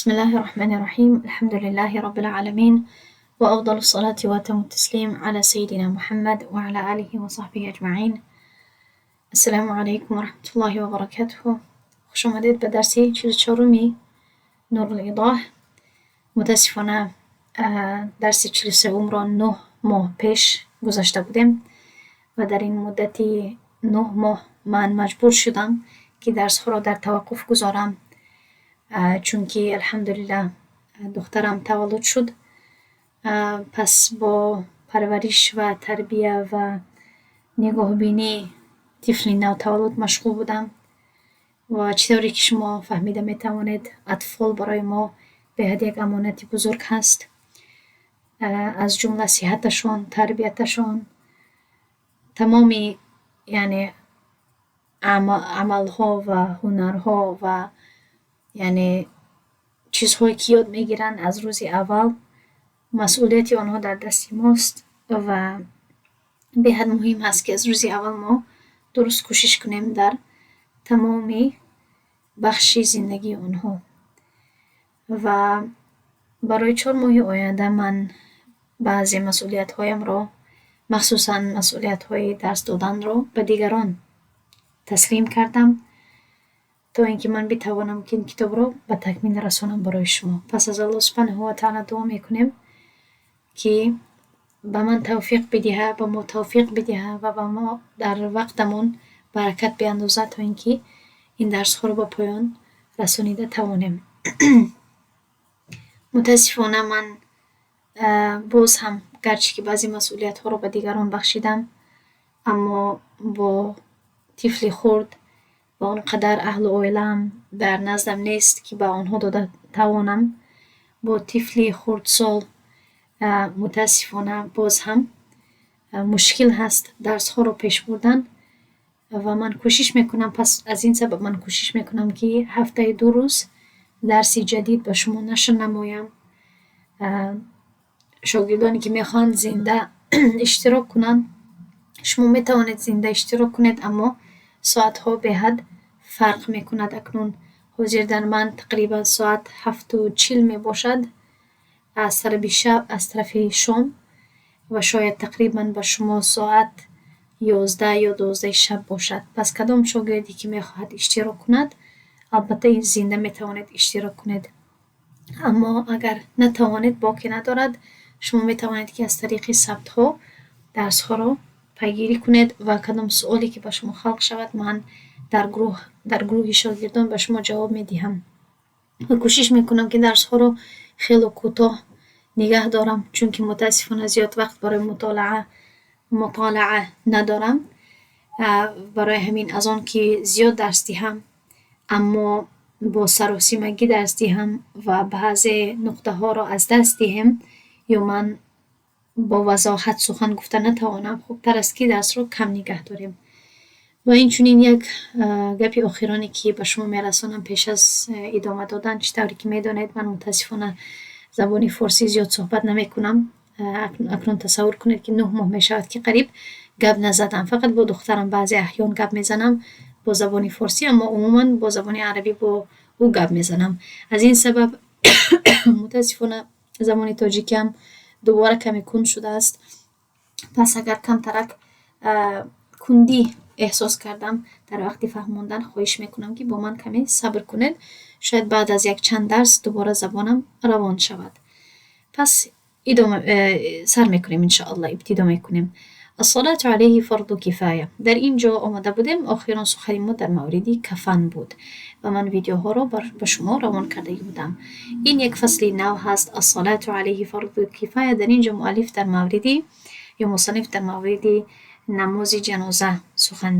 بسم الله الرحمن الرحيم. الحمد لله رب العالمين، وأفضل الصلاة وأتم التسليم على سيدنا محمد وعلى آله وصحبه أجمعين. السلام عليكم ورحمة الله وبركاته. خوش آمدید به درس 44 نور الإيضاح. متاسفانه درس 43 را 9 ماه پیش گذاشته بودیم و در این مدت 9 ماه من مجبور شدم که درس را در توقف گذارم، چون که الحمدلله دخترم تولد شد. پس با پرورش و تربیه و نگاه بینی طفل نو تولد مشغول بودم و چطوری که شما فهمیده می توانید اطفال برای ما بهد یک امانت بزرگ هست، از جمله صحتشان، تربیتشان، تمامی یعنی عملها و هنرها و یعنی چیزهایی که یاد میگیرن از روز اول، مسئولیت آنها در دست ماست و بهد مهم هست که از روز اول ما درست کوشش کنیم در تمامی بخش زندگی آنها. و برای 4 ماه آینده من بعضی مسئولیت هایم را، مخصوصا مسئولیت های درس دادن را به دیگران تسلیم کردم تا اینکه من بتوانم که این کتاب را به تکمیل رسانم برای شما. پس از الله سبحانه و تعالی دعا میکنیم که به من توفیق بدهه، به ما توفیق بدهه و به ما در وقتمون برکت بیندازه تا اینکه این درس ها را به پایان رسانیده توانیم. متاسفانه من باز هم گرچه که بعضی مسئولیت ها را به دیگران بخشیدم، اما با طفل خرد و آنقدر اهل و عائله‌ام در نزدم نیست که به آنها داده توانم. با طفل خردسال متاسفانه باز هم مشکل هست درس ها را پیش بردن و من کوشش میکنم. پس از این سبب من کوشش میکنم که هفته 2 روز درس جدید به شما نشر نمایم. شاگردانی که میخوان زنده اشتراک کنن، شما میتوانید زنده اشتراک کنید، اما ساعت ها به حد فرق میکند. اکنون حاضر در من تقریبا ساعت 7:40 می باشد از طرف شام و شاید تقریبا به شما ساعت 11 یا 12 شب باشد. پس کدام شاگردی که میخواهد اشتراک کند، البته این زنده میتوانید اشتراک کنید، اما اگر نتوانید، باقی ندارد، شما میتوانید که از طریق ثبت ها درس ها را پیگیری کنید و کدام سوالی که به شما خلق شود من در گروه شاگردان به شما جواب میدهم و کوشش میکنم که درس ها رو خیلی کوتاه نگه دارم، چون که متاسفانه زیاد وقت برای مطالعه ندارم. برای همین از آن که زیاد درس دهم اما با سراسیمگی درس دهم و بعضی نقطه ها را از دست دهم یا من با وضاحت سخن گفته نتوانم، خوبتر است که درس را کم نگه داریم. و این چونین یک گپی آخرانی که به شما میرسانم پیش از ادامه دادن. چطوری که میدانید من متاسفانه زبان فارسی زیاد صحبت نمی کنم. اکنون تصور کنید که 9 ماه می شود که قریب گپ نزدم. فقط با دخترم بعضی احیان گپ میزنم با زبان فارسی، اما عموما با زبان عربی با او گپ میزنم. از این سبب متاسفانه زبان تاجیکم دوباره کمی کند شده است. پس اگر کم ترک کندی احساس کردم در وقت فهموندن، خواهش میکنم که با من کمی صبر کنید. شاید بعد از یک چند درس دوباره زبانم روان شود. پس سر میکنیم انشاءالله. ابتدا میکنیم. الصلاة علیه فرض کفایه. در اینجا آمده بودیم، آخران سخن ما در مورد کفن بود و من ویدیوها را به شما روان کرده بودم. این یک فصل نو هست، الصلاة علیه فرض کفایه. در اینجا مؤلف در مورد یا مصنف در مورد نماز جنازه سخن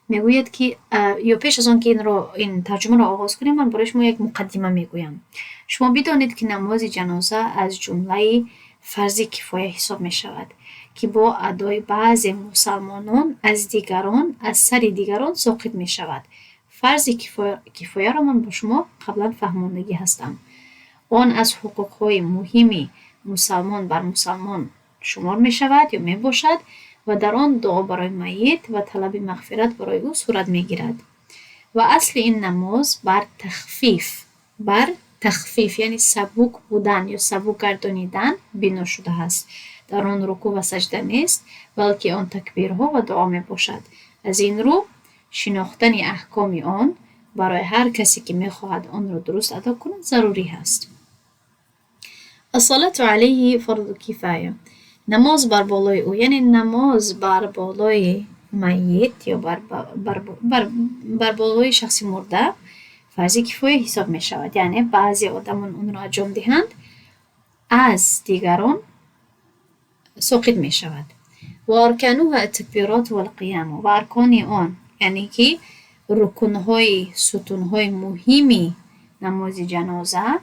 میگوید که یا پیش از آن که این ترجمه را آغاز کنیم، من برای شما یک مقدمه میگویم. شما بدانید که نماز جنازه از جمله فرض کفایه حساب می شود که با ادای بعضی مسلمانان از سر دیگران ساقط می شود. فرض کفایه را من با شما قبلا فهماندگی هستم. آن از حقوقهای مهمی مسلمان بر مسلمان شمار می شود یا می باشد و در آن دعا برای میت و طلب مغفرت برای او صورت می گیرد. و اصل این نماز بر تخفیف یعنی سبک بودن یا سبک گردانیدن بنا شده است. در آن رکوع و سجده نیست بلکه آن تکبیرها و دعا می باشد. از این رو شناختن احکام آن برای هر کسی که می خواهد آن را درست ادا کند ضروری است. الصلاة علیه فرض کفایه، نماز بر بالای او یعنی نماز بر بالای میت یا بر بالای شخص مرده فرض کفایه حساب می شود. یعنی بعضی آدمان اون را انجام دهند از دیگران ساقط می شود. و ارکانها التکبیرات و القیام، و ارکان آن یعنی که رکنهای ستونهای مهمی نماز جنازه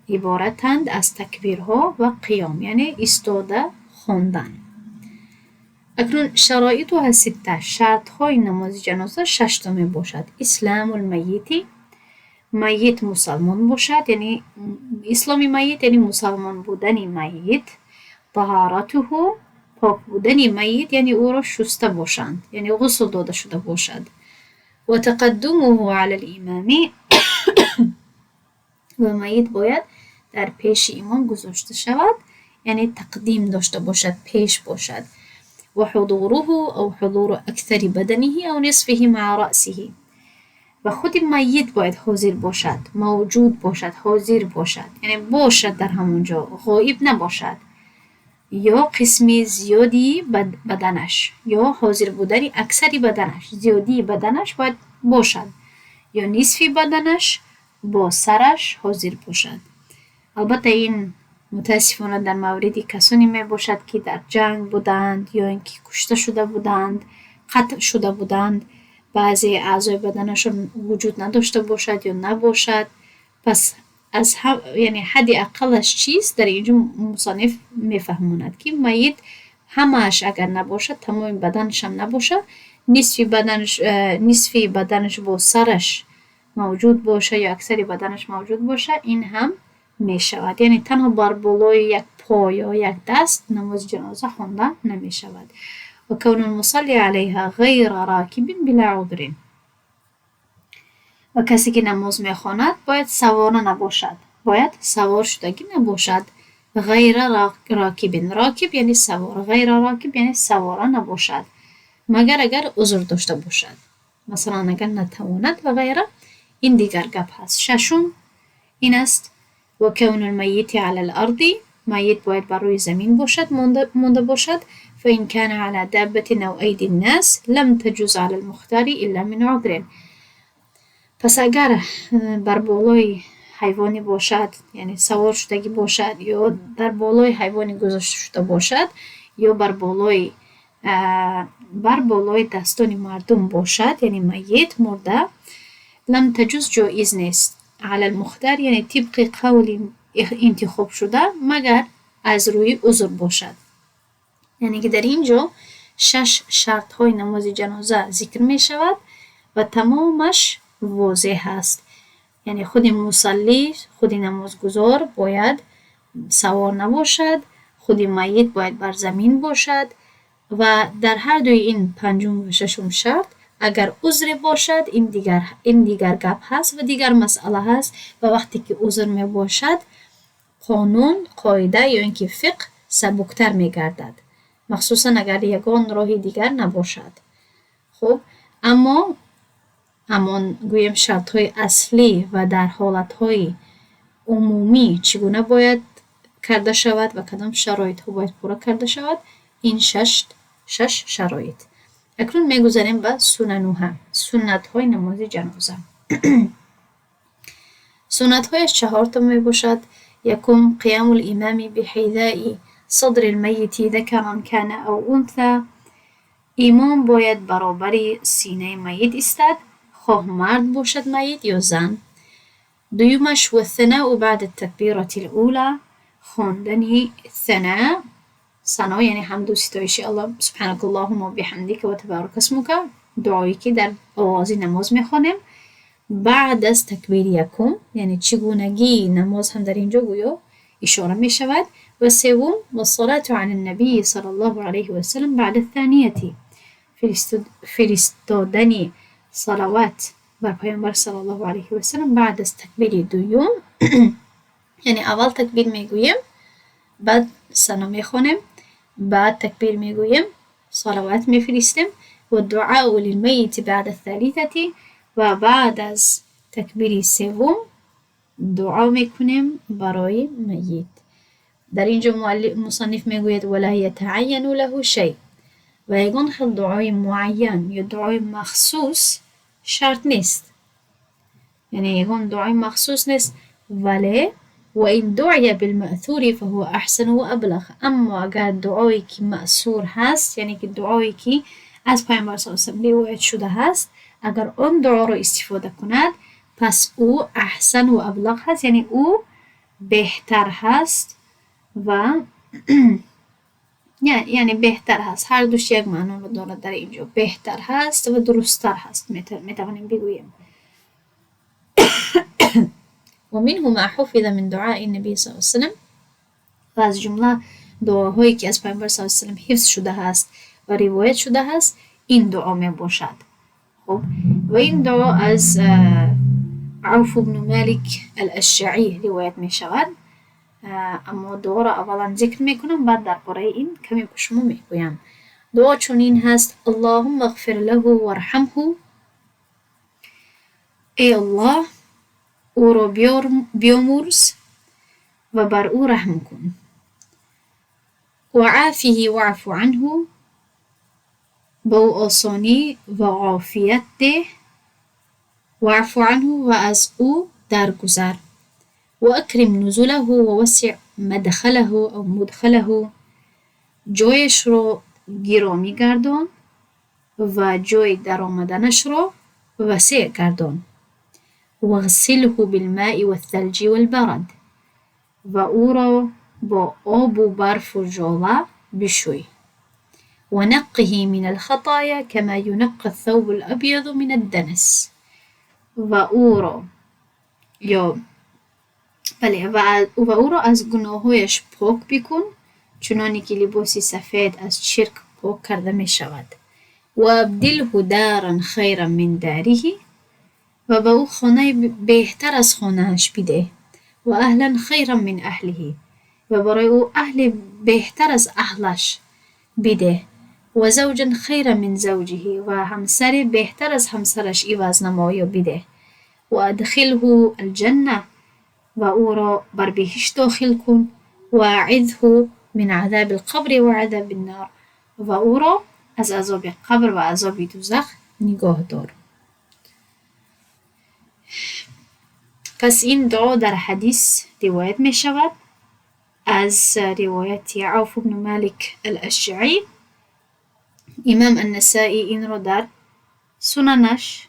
عبارتند از تکبیرها و قیام یعنی ایستاده خواندن. اکنون شرایطها سته، شرطهای نماز جنازه 6 تا می باشد. اسلام المیت، میت مسلمان باشد یعنی اسلام میت یعنی مسلمان بودن میت. طهارته، پاک بودن میت یعنی او را شسته باشند یعنی غسل داده شده باشد. و تقدمه علی الامام، و میت باید در پیش امام گذاشته شود یعنی تقدیم داشته باشد، پیش باشد. و حضوره او حضور اکثر بدنه او نصفه مع رأسه، و خود میت باید حاضر باشد، موجود باشد، حاضر باشد یعنی باشد در همونجا، غایب نباشد. یا قسمی زیادی بدنش، یا حاضر بودن اکثری بدنش، زیادی بدنش باید باشد، یا نصفی بدنش با سرش حاضر باشد. البته این متاسفانه در مورد کسانی می باشد که در جنگ بودند یا اینکه کشته شده بودند، قتل شده بودند، بعضی اعضای بدنشون وجود نداشته باشد یا نباشد. پس از یعنی حد اقلش چیست در اینجا مصنف میفهموند که میت همهش اگر نباشد، تمام بدنش هم نباشه، نصفی بدنش با سرش موجود باشه یا اکثری بدنش موجود باشه، این هم می شود. یعنی تنها بر بالای یک پا یا یک دست نماز جنازه خوانده نمی شود. و کون المصلی علیها غیر راکب بلا عذر، و کسی که نماز می خواند باید سوار نباشد، باید سوار شدگی نباشد. غیر راکب، راکب یعنی سوار، غیر راکب یعنی سوار نباشد مگر اگر عذر داشته باشد، مثلا اگر نتواند و غیره. این دیگر گپ هست. ششم این است و کون المیت علی الارض، میت باید بر روی زمین باشد، مانده باشد. فإن كان على دابة أو أيدي الناس لم تجوز على المختار إلا من عذر. پس اگر بر بالای حیوانی باشد یعنی سوار شدگی باشد، یا در بالای حیوانی گذاشته شده باشد، یا بر بالای دستان مردم باشد یعنی میت مرده، لم تجوز جایز نیست. علی المختار یعنی طبق قول انتخاب شده مگر از روی عذر باشد. یعنی که در اینجا 6 شرط های نماز جنازه ذکر می شود و تمامش واضح است. یعنی خود مصلی، خود نمازگزار باید سوار نباشد، خود میت باید بر زمین باشد، و در هر دوی این پنجم و ششم شرط اگر عذر باشد این دیگر گپ هست و دیگر مسئله هست. و وقتی که عذر می باشد قانون، قاعده یا اینکه فقه سبکتر می گردد، مخصوصا اگر یگان راه دیگر نباشد. خب اما گویم شرط های اصلی و در حالت های عمومی چگونه باید کرده شود و کدام شرایط ها باید پورا کرده شود، این شش شرایط. اکنون میگذاریم به سننوها، سنت های نماز جنازه. سنت هایش 4 تا می باشد. یکم قیام الامام بحذاء صدر المیت ذکرا کان او انثى، امام باید برابر سینه میت ایستد، خواه مرد باشد میت یا زن. دویمش و الثناء بعد التکبیرة الاولى، خواندن ثنا یعنی حمد و ستایش الله، سبحانك اللهم و بحمدک و تبارک اسمک، دعایی که در آواز نماز میخوانیم بعد از تکبیر یکم، یعنی چگونگی نماز هم در اینجا گویا اشاره می شود. و سوم و الصلاة علی النبی صلی الله علیه و سلم بعد الثانیه، فرستادن صلوات بر پیامبر صلی الله علیه و سلم بعد از تکبیر دوم یعنی اول تکبیر میگویم، بعد ثنا میخونیم، بعد تکبیر میگویم، صلوات میفرستیم و دعاء للمیت بعد الثالثة و بعد از تکبیر سوم دعا میکنیم برای میت. در اینجا مصنف میگوید ولا یتعین له شیء و یگان خیل دعای معین یا دعای مخصوص شرط نیست، یعنی یگان دعای مخصوص نیست، ولی و این دعای بالمأثور فهو احسن و ابلغ. اما اگر دعایی که مأثور هست، یعنی که دعایی که از پیامبر صلی الله علیه و آله روایت شده هست، اگر اون دعا رو استفاده کند پس او احسن و ابلغ هست، یعنی او بهتر هست و یعنی بهتر هست. هر دوش یک معنا رو دارد در اینجا، بهتر هست و درستتر هست میتوانیم بگوییم. و منه ما حفظ من دعاء النبی صلی الله علیه و سلم، و از جمله دعاهایی که از پیامبر صلی الله علیه و سلم حفظ شده هست و روایت شده هست این دعا می باشد. خب و این دعا از عوف بن مالک الاشجعی روایت می شود. اما دعا را اولا ذکر می کنم، بعد درباره این کمی به شما می گویم. دعا چنین هست: اللهم اغفر له وارحمه، ای الله او را بیامرز و بر او رحم کن. و عافیه واعف عنه، به او آسانی و عافیت ده. واعف عنه و از او درگذر. و اکرم نزله و وسع مدخله او مدخله، جایش را گرامی گردان و جای در آمدنش را وسیع گردان. واغسله بالماء والثلج والبرد، و او را با آب و برف و ژاله بشوی. و نقه من الخطايا كما ينقى الثوب الأبيض من الدنس، و او را و او را از گناهایش پاک بکن چنانی که لباسی سفید از چرک پاک کرده می شود. و ابدله دارا خیرا من داره، و به او خانه بهتر از خانهش بده. و اهلا خیرا من اهله، و برای او اهل بهتر از اهلش بده. و زوجا خیرا من زوجه، و همسر بهتر از همسرش عوض نمایی بده. و ادخله الجنه، و او را بر بهشت داخل کن. و اعذه من عذاب القبر و عذاب النار، و او را از عذاب قبر و عذاب دوزخ نگاه دار. پس این دعا در حدیث روایت می شود از روایت عوف بن مالک الاشجعی. امام النسائی این را در سننش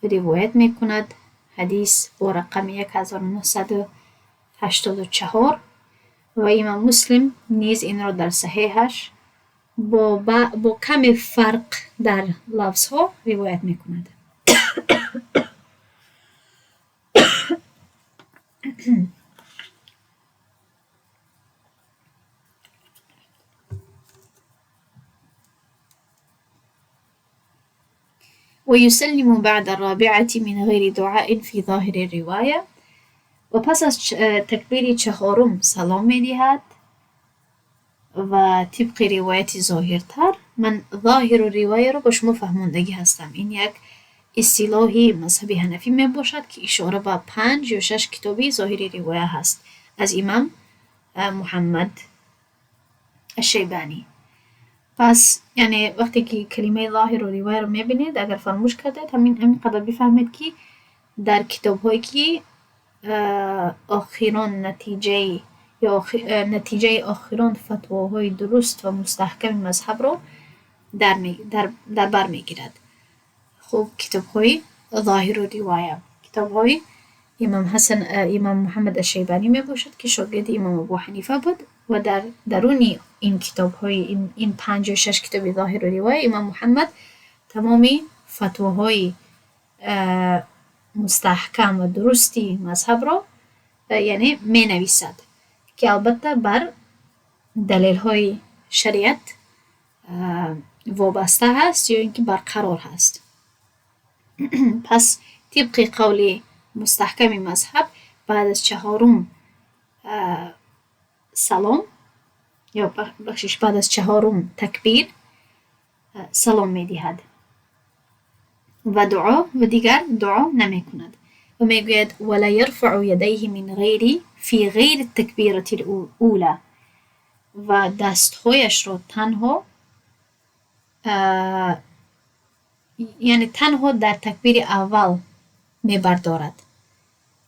روایت می کند، حدیث با رقم 1984، و امام مسلم نیز این را در صحیحش با کمی فرق در لفظ ها روایت می کند. ويسلم بعد الرابعة من غير دعاء في ظاهر الرواية، و پس از تکبیر چهارم سلام می دهد و طبق روایت ظاهرتر. من ظاهر الروایه رو با شما فهموندگی هستم. این یک اصطلاحی مذهب حنفی می باشد که اشاره به 5 یا 6 کتابی ظاهر روایه هست از امام محمد الشیبانی. پس یعنی وقتی که کلمه ظاهر و روایه رو میبینید، اگر فراموش کردید همین قدر بفهمید که در کتاب هایی که آخران نتیجه آخران فتواهای درست و مستحکم مذهب رو در بر میگیرد. خب کتاب های ظاهر و روایه، کتاب های امام محمد الشیبانی می باشد که شاگرد امام ابو حنیفه بود، و در درون این کتاب های این 5 و 6 کتاب ظاهر و روایه امام محمد تمامی فتواهای مستحکم و درستی مذهب را یعنی می نویسد که البته بر دلیل های شریعت وابسته هست یا اینکه برقرار هست. پس طبق قول مستحکم مذهب بعد از چهارم سلام یا بخشش بعد از چهارم تکبیر سلام می دهد و دعا و دیگر دعا نمی کند و می گوید ولا یرفع یدیه من غیری فی غیر التکبیرة الاولی و دستهایش را تنها یعنی تنها در تکبیر اول می بردارد.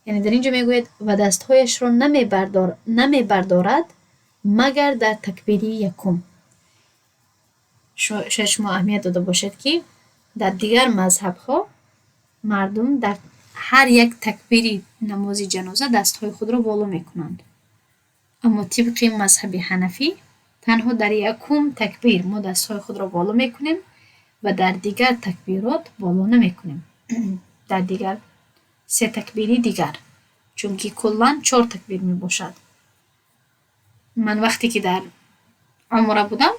یعنی در اینجا می گوید و دستهایش را نمی بردارد مگر در تکبیری یکم. شاید شما اهمیت داده باشد که در دیگر مذهب ها مردم در هر یک تکبیری نماز جنازه دستهای خود را بالا می کنند. اما طبق مذهب حنفی تنها در یکم تکبیر ما دستهای خود را بالا می کنیم و در دیگر تکبیرات بالا نمی کنیم. در دیگر 3 تکبیری دیگر، چون که کلاً 4 تکبیر می باشد. من وقتی که در عمره بودم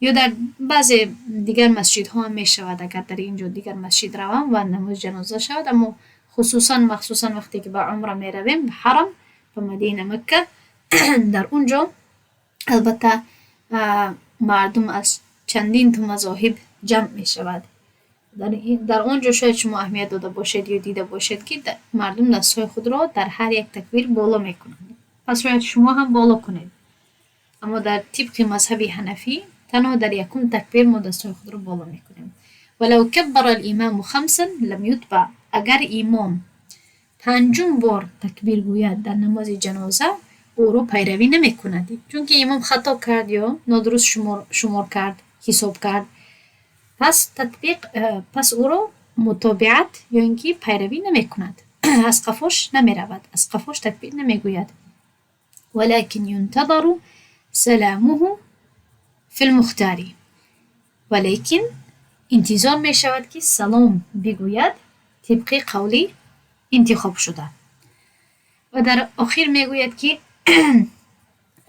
یا در بعضی دیگر مسجدها هم می شود اگر در اینجا دیگر مسجد روم و نماز جنازه شود، اما مخصوصاً وقتی که به عمره می رویم حرم و مدینه مکه در اونجا البته مردم از چندین تا مذاهب جمع می شود. در اونجا شاید شما اهمیت داده باشید یا دیده باشید که مردم دستهای خود را در هر یک تکبیر بالا می کنند. پس شاید شما هم بالا کنید. اما در طبق مذهب حنفی تنها در یکم تکبیر ما دستهای خود را بالا می کنیم. ولو کبر الامام 5 لم یتبع، اگر امام 5 بار تکبیر گوید در نماز جنازه او را پیروی نمی کند، چون که امام خطا کرد یا نادرست شمار کرد، حساب کرد، پس او را متابعت یا اینکه پیروی نمی کند. از قفاش نمی رود، از قفاش تکبیر نمی گوید. ولكن ينتظر سلامه فی المختاری، ولیکن انتظار می شود که سلام بگوید طبق قولی انتخاب شده. و در آخر می گوید که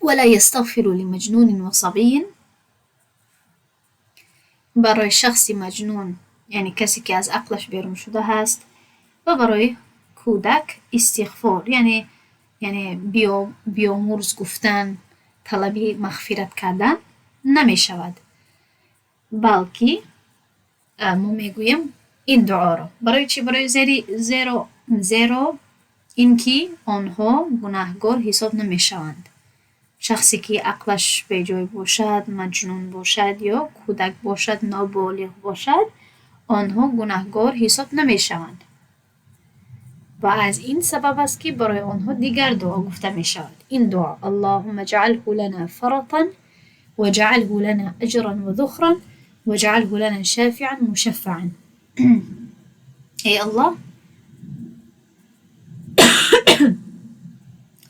ولا یستغفر لمجنون و صبی، برای شخص مجنون یعنی کسی که از عقلش بیرون شده هست و برای کودک استغفار یعنی بیامرز گفتن، طلبی مغفرت کردن نمی شود، بلکه ما میگویم این دعا را برای چی؟ برای زیرا اینکه آنها گناهگار حساب نمی شوند. شخصی که عقلش به جای باشد، مجنون باشد یا کودک باشد، نابالغ باشد، آنها گناهگار حساب نمی شوند. و از این سبب است که برای آنها دیگر دعا گفته می شود. این دعا اللهم اجعله لنا فرطا واجعله لنا اجرا و ذخرا واجعله لنا شافعا مشفعا. ای الله،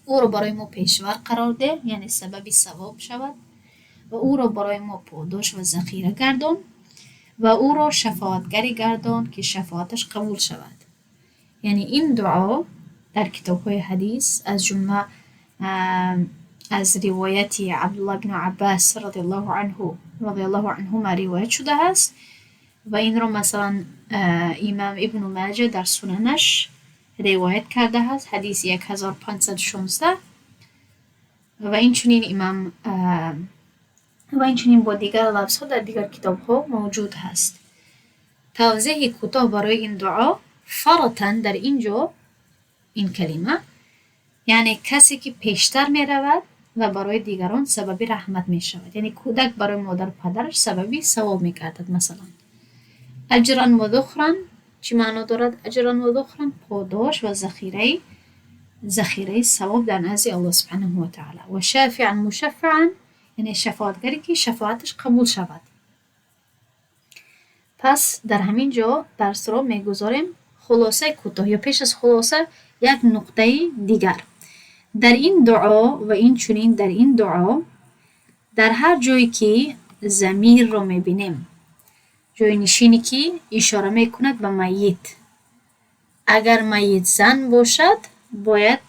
او را برای ما پیشور قرار ده، یعنی سبب ثواب شود، و او را برای ما پاداش و ذخیره گردان و او را شفاعتگری گردان که شفاعتش قبول شود. یعنی این دعا در کتاب‌های حدیث از جمله از روایت عبدالله بن عباس رضی الله عنهما روایت شده است و این را مثلا امام ابن ماجه در سننش روایت کرده است، حدیث 1516 و این چنین با دیگر لفظ در دیگر کتاب ها موجود هست. توضیح کوتاه برای این دعا، فرطن در اینجا این کلمه یعنی کسی که پیشتر می رود و برای دیگران سبب رحمت می شود، یعنی کودک برای مادر پدرش سببی ثواب می گردد. مثلا اجرا و ذخرا چی معنا دارد؟ اجرا و ذخرا پاداش و ذخیره ثواب در نزد الله سبحانه و تعالی، و شافعا مشفعا یعنی شفاعتگری که شفاعتش قبول شود. پس در همین جا درس را میگذاریم. خلاصه کوتاه یا پیش از خلاصه یک نقطه دیگر در این دعا و این چنین در این دعا، در هر جایی که ضمیر را میبینیم، جای نشینی که اشاره میکند به میت، اگر میت زن باشد باید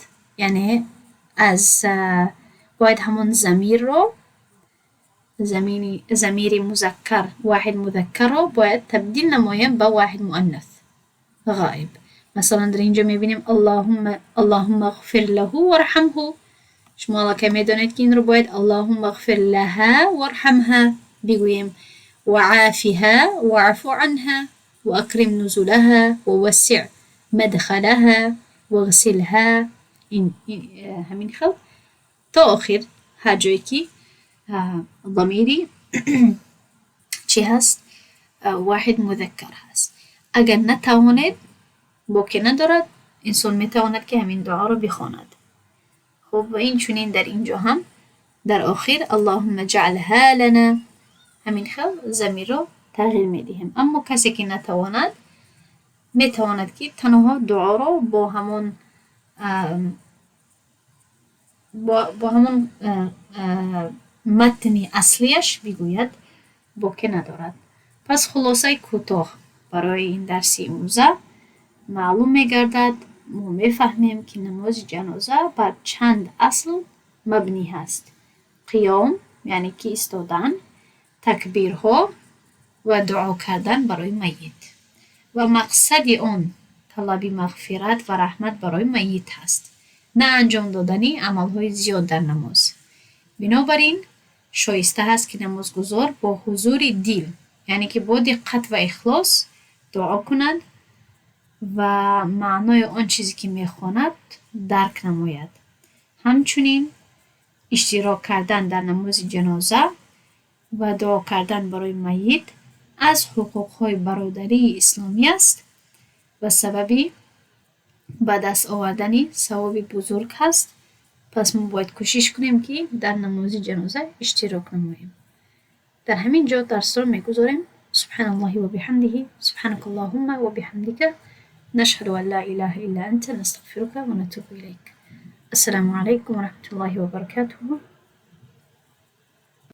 همون ضمیر را ضمیر مذکر واحد مذکر را باید تبدیل نمایم به واحد مؤنث غائب، مثلا در اینجا میبینیم اللهم اغفر له وارحمه. شما الله که میدانید که این رو باید اللهم اغفر لها وارحمها بگوییم و عافها واعف عنها و اکرم نزلها و وسع مدخلها و غسلها. این همین خل تا آخر هر جایی که ضمیری چی هست واحد مذکر هست. اگر نتواند با که ندارد انسان میتواند که همین دعا رو بخواند. خب و این چونین در اینجا هم در آخر اللهم اجعلها لنا همین خل ضمیر رو تغییر میدیم. اما کسی که نتواند میتواند که تنها دعا رو با همون متن اصلیش بگوید با که ندارد. پس خلاصه کوتاه برای این درس امروزه معلوم میگردد ما میفهمیم که نماز جنازه بر چند اصل مبنی هست: قیام یعنی که ایستادن، تکبیرها و دعا کردن برای میت و مقصد آن طلب مغفرت و رحمت برای میت هست، نه انجام دادن عملهای زیاد در نماز. بنابراین شایسته هست که نمازگزار با حضور دل یعنی که با دقت و اخلاص دعا کند و معنای آن چیزی که میخواند درک نماید. همچنین اشتراک کردن در نماز جنازه و دعا کردن برای میت از حقوقهای برادری اسلامی است و سببی به دست آوردن ثواب بزرگ هست. پس ما باید کوشش کنیم که در نماز جنازه اشتراک نماییم. در همین جا درس رو میگذاریم. سبحان الله و بحمده، سبحانك اللهم و بحمدك، نشهد ان لا اله الا انت، نستغفرك و نتوب الیک. السلام علیکم و رحمت الله و برکاته.